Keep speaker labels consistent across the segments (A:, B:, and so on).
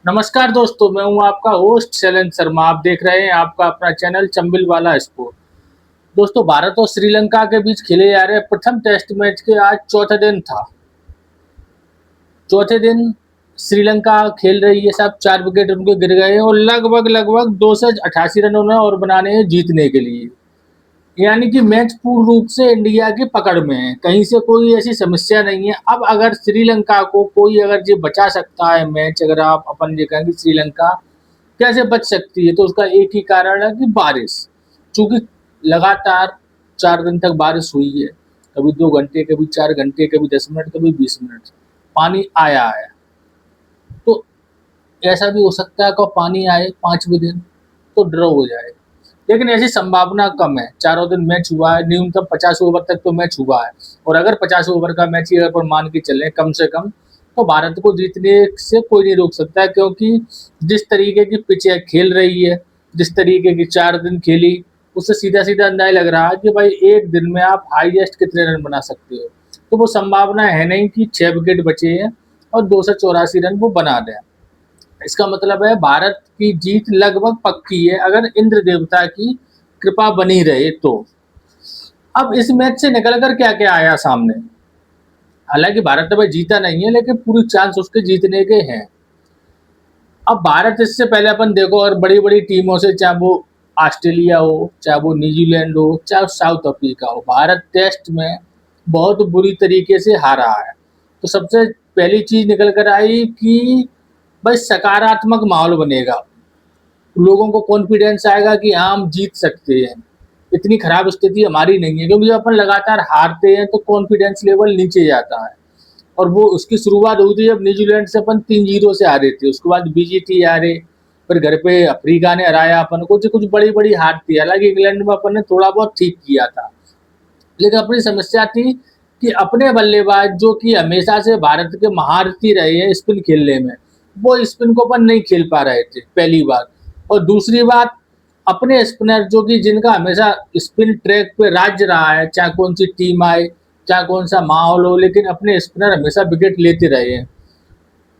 A: नमस्कार दोस्तों, मैं हूं आपका होस्ट शैलेंद्र शर्मा। आप देख रहे हैं आपका अपना चैनल चंबिल वाला स्पोर्ट। दोस्तों, भारत और श्रीलंका के बीच खेले जा रहे प्रथम टेस्ट मैच के आज चौथे दिन था। चौथे दिन श्रीलंका खेल रही है, सब 4 विकेट उनके गिर गए हैं और लगभग लगभग 288 रन उन्हें और बनाने हैं जीतने के लिए। यानी कि मैच पूर्ण रूप से इंडिया की पकड़ में है, कहीं से कोई ऐसी समस्या नहीं है। अब अगर श्रीलंका को कोई अगर ये बचा सकता है मैच, अगर आप अपन ये कहें कि श्रीलंका कैसे बच सकती है, तो उसका एक ही कारण है कि बारिश। चूंकि लगातार 4 दिन तक बारिश हुई है, कभी 2 घंटे, कभी 4 घंटे, कभी 10 मिनट, कभी 20 मिनट पानी आया है। तो ऐसा भी हो सकता है कि पानी आए 5वें दिन तो ड्रॉ हो जाए, लेकिन ऐसी संभावना कम है। चारों दिन मैच हुआ है, न्यूनतम 50 ओवर तक तो मैच हुआ है। और अगर 50 ओवर का मैच ही अगर मान के चले कम से कम, तो भारत को जीतने से कोई नहीं रोक सकता है, क्योंकि जिस तरीके की पिच खेल रही है, जिस तरीके की 4 दिन खेली, उससे सीधा सीधा अंदाजा लग रहा है कि भाई एक दिन में आप हाईएस्ट कितने रन बना सकते हो। तो वो संभावना है नहीं कि 6 विकेट बचे हैं और 284 रन वो बना दें। इसका मतलब है भारत की जीत लगभग पक्की है, अगर इंद्र देवता की कृपा बनी रहे तो। अब इस मैच से निकल कर क्या क्या आया सामने। हालांकि भारत अभी जीता नहीं है, लेकिन पूरी चांस उसके जीतने के हैं। अब भारत इससे पहले अपन देखो, और बड़ी बड़ी टीमों से, चाहे वो ऑस्ट्रेलिया हो, चाहे वो न्यूजीलैंड हो, चाहे साउथ अफ्रीका हो, भारत टेस्ट में बहुत बुरी तरीके से हारा है। तो सबसे पहली चीज निकल कर आई कि भाई सकारात्मक माहौल बनेगा, लोगों को कॉन्फिडेंस आएगा कि हाँ हम जीत सकते हैं, इतनी खराब स्थिति हमारी नहीं है। क्योंकि जब अपन लगातार हारते हैं तो कॉन्फिडेंस लेवल नीचे जाता है। और वो उसकी शुरुआत हुई थी जब न्यूजीलैंड से अपन 3-0 से हारे थे, उसके बाद बीजीटी हारे, फिर घर पे अफ्रीका ने हराया अपन को, जो कुछ बड़ी बड़ी हार थी। हालांकि इंग्लैंड में अपन ने थोड़ा बहुत ठीक किया था, लेकिन अपनी समस्या थी कि अपने बल्लेबाज जो कि हमेशा से भारत के महारथी रहे हैं स्पिन खेलने में, वो स्पिन को अपन नहीं खेल पा रहे थे, पहली बात। और दूसरी बात, अपने स्पिनर जो कि जिनका हमेशा स्पिन ट्रैक पे राज रहा है, चाहे कौन सी टीम आए, चाहे कौन सा माहौल हो, लेकिन अपने स्पिनर हमेशा विकेट लेते रहे हैं,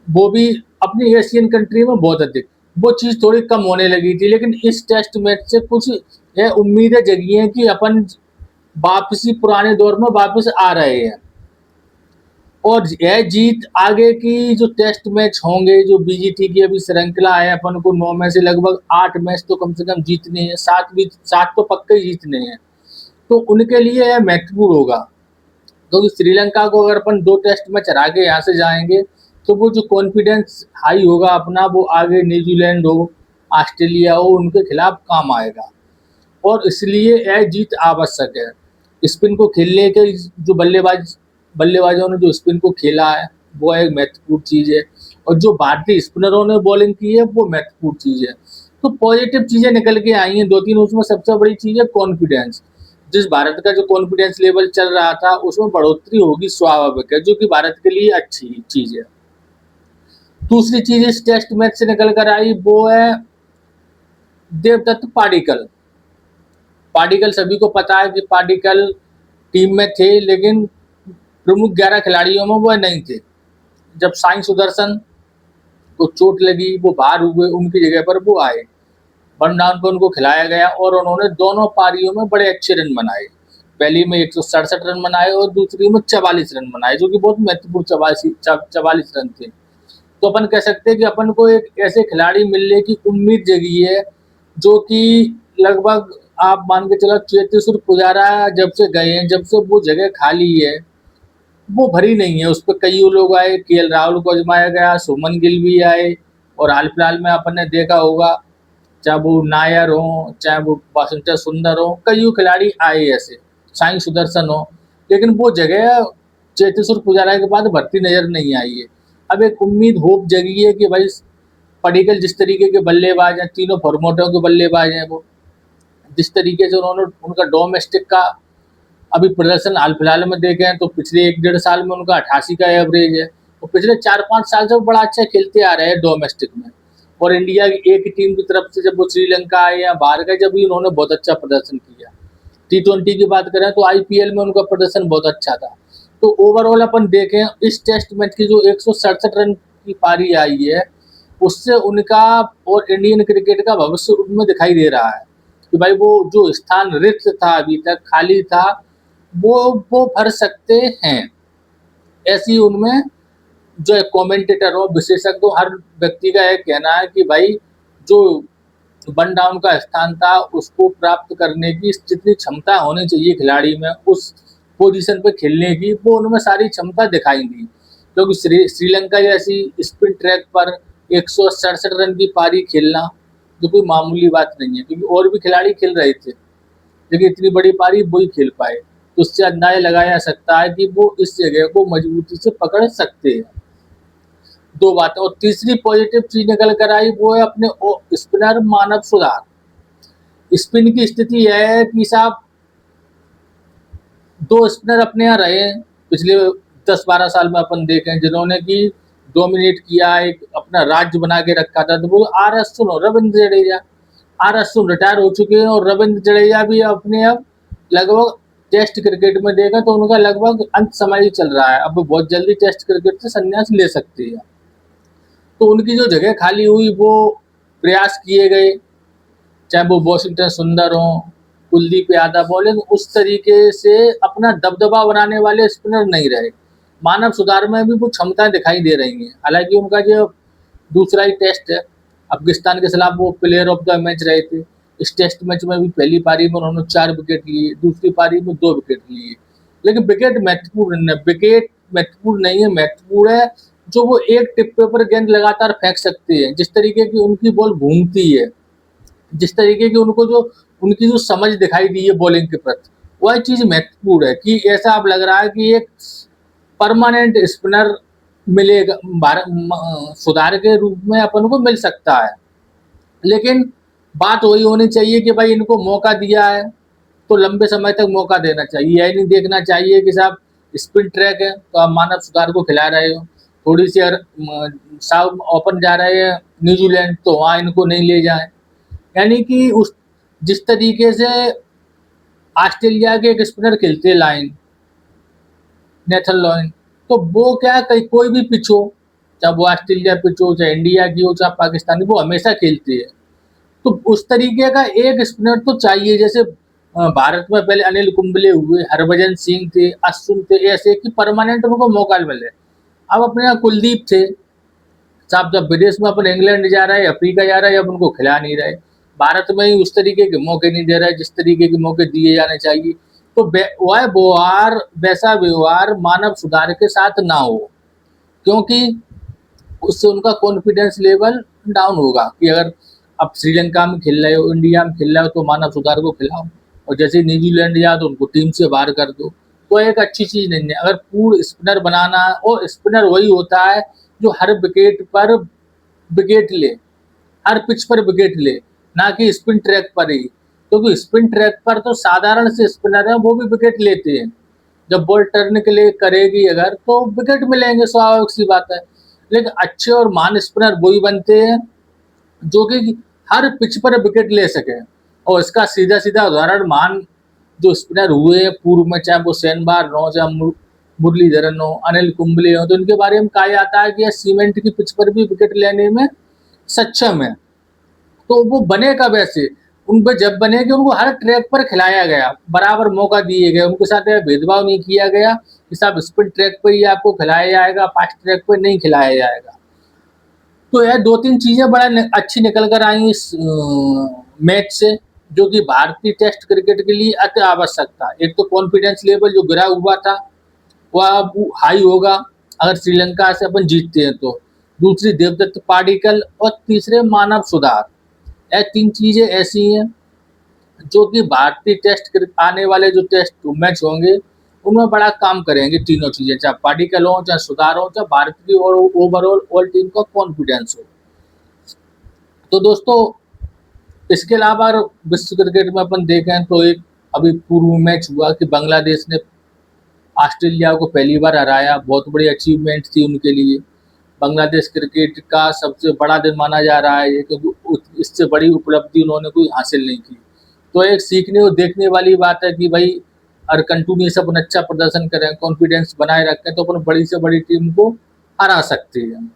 A: वो भी अपनी एशियन कंट्री में बहुत अधिक। वो चीज़ थोड़ी कम होने लगी थी, लेकिन इस टेस्ट मैच से कुछ ये उम्मीदें जगी हैं कि अपन वापसी पुराने दौर में वापस आ रहे हैं। और यह जीत आगे की जो टेस्ट मैच होंगे, जो बीजीटी की अभी श्रृंखला है, अपन को 9 में से लगभग 8 मैच तो कम से कम जीतने हैं, 7 तो पक्के ही जीतने हैं। तो उनके लिए यह महत्वपूर्ण होगा, क्योंकि श्रीलंका को अगर अपन 2 टेस्ट मैच हरा के यहाँ से जाएंगे, तो वो जो कॉन्फिडेंस हाई होगा अपना, वो आगे न्यूजीलैंड हो, ऑस्ट्रेलिया हो, उनके खिलाफ काम आएगा। और इसलिए यह जीत आवश्यक है। स्पिन को खेलने के जो बल्लेबाजों ने जो स्पिन को खेला है, वो एक महत्वपूर्ण चीज़ है। और जो भारतीय स्पिनरों ने बॉलिंग की है, वो महत्वपूर्ण चीज़ है। तो पॉजिटिव चीज़ें निकल के आई हैं 2-3, उसमें सबसे बड़ी चीज़ है कॉन्फिडेंस। जिस भारत का जो कॉन्फिडेंस लेवल चल रहा था, उसमें बढ़ोतरी होगी स्वाभाविक है, जो कि भारत के लिए अच्छी चीज़ है। दूसरी चीज़ इस टेस्ट मैच से निकल कर आई, वो है देवदत्त पाडिक्कल। पाडिक्कल सभी को पता है कि पाडिक्कल टीम में थे, लेकिन प्रमुख 11 खिलाड़ियों में वो नहीं थे। जब साई सुदर्शन को चोट लगी, वो बाहर हुए, उनकी जगह पर वो आए, वन डाउन पर उनको खिलाया गया और उन्होंने दोनों पारियों में बड़े अच्छे रन बनाए। पहली में 167 रन बनाए और दूसरी में 44 रन बनाए, जो कि बहुत महत्वपूर्ण 44 रन थे। तो अपन कह सकते हैं कि अपन को एक ऐसे खिलाड़ी मिलने की उम्मीद जगी है, जो कि लगभग आप मान के चलो चेतेश्वर पुजारा जब से गए हैं, जब से वो जगह खाली है, वो भरी नहीं है। उस पर कई लोग आए, केएल राहुल को आजमाया गया, सुमन गिल भी आए, और हाल फिलहाल में अपन ने देखा होगा, चाहे वो नायर हो, चाहे वो वाशिंगटन सुंदर हो, कई खिलाड़ी आए ऐसे, साई सुदर्शन हो, लेकिन वो जगह चेतेश्वर पुजारा के बाद भर्ती नजर नहीं आई है। अब एक उम्मीद होप जगी है कि भाई पडिक्कल जिस तरीके के बल्लेबाज हैं, तीनों फॉर्मेटों के बल्लेबाज हैं, वो जिस तरीके से उन्होंने उनका डोमेस्टिक का अभी प्रदर्शन हाल फिलहाल में देखे हैं, तो पिछले 1-1.5 साल में उनका 88 का एवरेज है। और पिछले 4-5 साल से वो बड़ा अच्छा खेलते आ रहे हैं डोमेस्टिक में। और इंडिया की एक टीम की तरफ से जब वो श्रीलंका आए या बाहर गए, जब भी उन्होंने बहुत अच्छा प्रदर्शन किया। T20 की बात करें तो आईपीएल में उनका प्रदर्शन बहुत अच्छा था। तो ओवरऑल अपन देखें, इस टेस्ट मैच की जो 167 रन की पारी आई है, उससे उनका और इंडियन क्रिकेट का भविष्य उनमें दिखाई दे रहा है कि भाई वो जो स्थान रिक्त था अभी तक खाली था वो भर सकते हैं। ऐसी उनमें जो कमेंटेटर हो विशेषज्ञ हो हर व्यक्ति का यह कहना है कि भाई जो वन डाउन का स्थान था उसको प्राप्त करने की जितनी क्षमता होनी चाहिए खिलाड़ी में उस पोजीशन पे खेलने की वो उनमें सारी क्षमता दिखाई दी, क्योंकि श्रीलंका जैसी स्पिन ट्रैक पर 167 रन की पारी खेलना जो कोई मामूली बात नहीं है, क्योंकि और भी खिलाड़ी खेल रहे थे लेकिन इतनी बड़ी पारी वही खेल पाए, तो उससे अंदाजा लगाया जा सकता है कि वो इस जगह को मजबूती से पकड़ सकते हैं। दो बातें, और तीसरी पॉजिटिव चीज निकल कर आई वो है अपने स्पिनर मानव सुधार। स्पिन की स्थिति यह है कि साहब दो स्पिनर अपने यहाँ रहे हैं पिछले 10-12 साल में अपन देखें जिन्होंने कि डोमिनेट किया, एक अपना राज्य बना के रखा था, तो वो आर अश्विन और रविंद्र जडेजा। आर अश्विन रिटायर हो चुके हैं और रविंद्र जडेजा भी अपने अब लगभग टेस्ट क्रिकेट में देखें तो उनका लगभग अंत समय ही चल रहा है, अब वो बहुत जल्दी टेस्ट क्रिकेट से संन्यास ले सकती है। तो उनकी जो जगह खाली हुई वो प्रयास किए गए, चाहे वो वॉशिंगटन सुंदर हो, कुलदीप यादव हो, लेकिन उस तरीके से अपना दबदबा बनाने वाले स्पिनर नहीं रहे। मानव सुधार में भी वो क्षमताएं दिखाई दे रही हैं, हालांकि उनका जो दूसरा ही टेस्ट है अफगानिस्तान के खिलाफ वो प्लेयर ऑफ द मैच रहे थे। इस टेस्ट मैच में भी पहली पारी में उन्होंने 4 विकेट लिए, दूसरी पारी में 2 विकेट लिए, लेकिन विकेट महत्वपूर्ण नहीं है, महत्वपूर्ण है जो वो एक टिप्पे पर गेंद लगातार फेंक सकते हैं, जिस तरीके की उनकी बॉल घूमती है, जिस तरीके की उनकी जो समझ दिखाई दी है बॉलिंग के प्रति, वह चीज महत्वपूर्ण है कि ऐसा अब लग रहा है कि एक परमानेंट स्पिनर मिलेगा सुधार के रूप में अपन को मिल सकता है। लेकिन बात वही होनी चाहिए कि भाई इनको मौका दिया है तो लंबे समय तक मौका देना चाहिए, यही नहीं देखना चाहिए कि साहब स्पिन ट्रैक है तो आप मानव सुधार को खिला रहे हो, थोड़ी सी अगर साउथ ओपन जा रहे हैं न्यूजीलैंड तो वहाँ इनको नहीं ले जाए। यानी कि उस जिस तरीके से ऑस्ट्रेलिया के एक स्पिनर खेलते लाइन नेथन लॉयन, तो वो क्या कहीं कोई भी पिच हो, चाहे वो ऑस्ट्रेलिया पिच हो, चाहे इंडिया की हो, चाहे पाकिस्तानी, वो हमेशा खेलती है। तो उस तरीके का एक स्पिनर तो चाहिए, जैसे भारत में पहले अनिल कुंबले हुए, हरभजन सिंह थे, अश्विन थे, ऐसे कि परमानेंट उनको मौका मिले। अब अपने यहाँ कुलदीप थे साहब, जब विदेश में अपन इंग्लैंड जा रहे हैं, अफ्रीका जा रहे हैं, अब उनको खिला नहीं रहे, भारत में ही उस तरीके के मौके नहीं दे रहे जिस तरीके के मौके दिए जाने चाहिए। तो वह व्यवहार वैसा व्यवहार मानव सुधार के साथ ना हो, क्योंकि उससे उनका कॉन्फिडेंस लेवल डाउन होगा कि अगर अब श्रीलंका में खेल रहे हो, इंडिया में खेल रहे हो तो मानव सुधार को खिलाओ, और जैसे न्यूजीलैंड जाओ तो उनको टीम से बाहर कर दो, तो एक अच्छी चीज नहीं है। अगर पूर्ण स्पिनर बनाना, और स्पिनर वही होता है जो हर विकेट पर विकेट ले, हर पिच पर विकेट ले, ना कि स्पिन ट्रैक पर ही, क्योंकि स्पिन ट्रैक पर तो साधारण से स्पिनर है वो भी विकेट लेते हैं, जब बॉल टर्न के लिए करेगी अगर तो विकेट मिलेंगे, स्वाभाविक सी बात है। लेकिन अच्छे और महान स्पिनर वही बनते हैं जो कि हर पिच पर विकेट ले सके, और इसका सीधा सीधा उदाहरण महान जो स्पिनर हुए पूर्व में, चाहे वो सेनबार हो, चाहे मुरलीधरन हो, अनिल कुंबले हो, तो इनके बारे में कहा जाता है कि यह सीमेंट की पिच पर भी विकेट लेने में सक्षम है। तो वो बने कब ऐसे, उन पर जब बने कि उनको हर ट्रैक पर खिलाया गया, बराबर मौका दिए गए, उनके साथ भेदभाव नहीं किया गया कि साहब स्पिन ट्रैक पर ही आपको खिलाया जाएगा, फास्ट ट्रैक पर नहीं खिलाया जाएगा। तो यह 2-3 चीजें बड़ा अच्छी निकल कर आई इस मैच से, जो कि भारतीय टेस्ट क्रिकेट के लिए अति आवश्यक था। एक तो कॉन्फिडेंस लेवल जो गिरा हुआ था वह अब हाई होगा अगर श्रीलंका से अपन जीतते हैं तो, दूसरी देवदत्त पाडिक्कल, और तीसरे मानव सुधार। यह 3 चीजें ऐसी हैं जो कि भारतीय टेस्ट आने वाले जो टेस्ट मैच होंगे उनमें बड़ा काम करेंगे। तीनों चीजें, चाहे पार्टिकल हो, चाहे सुधार हो, चाहे भारत की और ओवरऑल ऑल टीम का कॉन्फिडेंस हो। तो दोस्तों इसके अलावा विश्व क्रिकेट में अपन देखें तो एक अभी पूर्व मैच हुआ कि बांग्लादेश ने ऑस्ट्रेलिया को पहली बार हराया, बहुत बड़ी अचीवमेंट थी उनके लिए। बांग्लादेश क्रिकेट का सबसे बड़ा दिन माना जा रहा है क्योंकि इससे बड़ी उपलब्धि उन्होंने कोई हासिल नहीं की। तो एक सीखने और देखने वाली बात है कि भाई अगर कंटिन्यूस अपन अच्छा प्रदर्शन करें, कॉन्फिडेंस बनाए रखें तो अपन बड़ी से बड़ी टीम को हरा सकते हैं।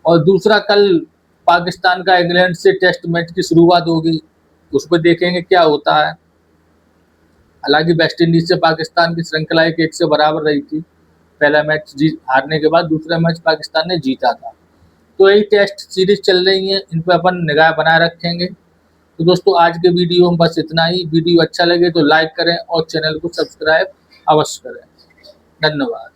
A: और दूसरा कल पाकिस्तान का इंग्लैंड से टेस्ट मैच की शुरुआत होगी, उस पर देखेंगे क्या होता है। हालांकि वेस्ट इंडीज से पाकिस्तान की श्रृंखला 1-1 से बराबर रही थी। पहला मैच जीत हारने के बाद दूसरा मैच पाकिस्तान ने जीता था। तो यही टेस्ट सीरीज चल रही है, इन पर अपन निगाह बनाए रखेंगे। तो दोस्तों आज के वीडियो में बस इतना ही। वीडियो अच्छा लगे तो लाइक करें और चैनल को सब्सक्राइब अवश्य करें। धन्यवाद।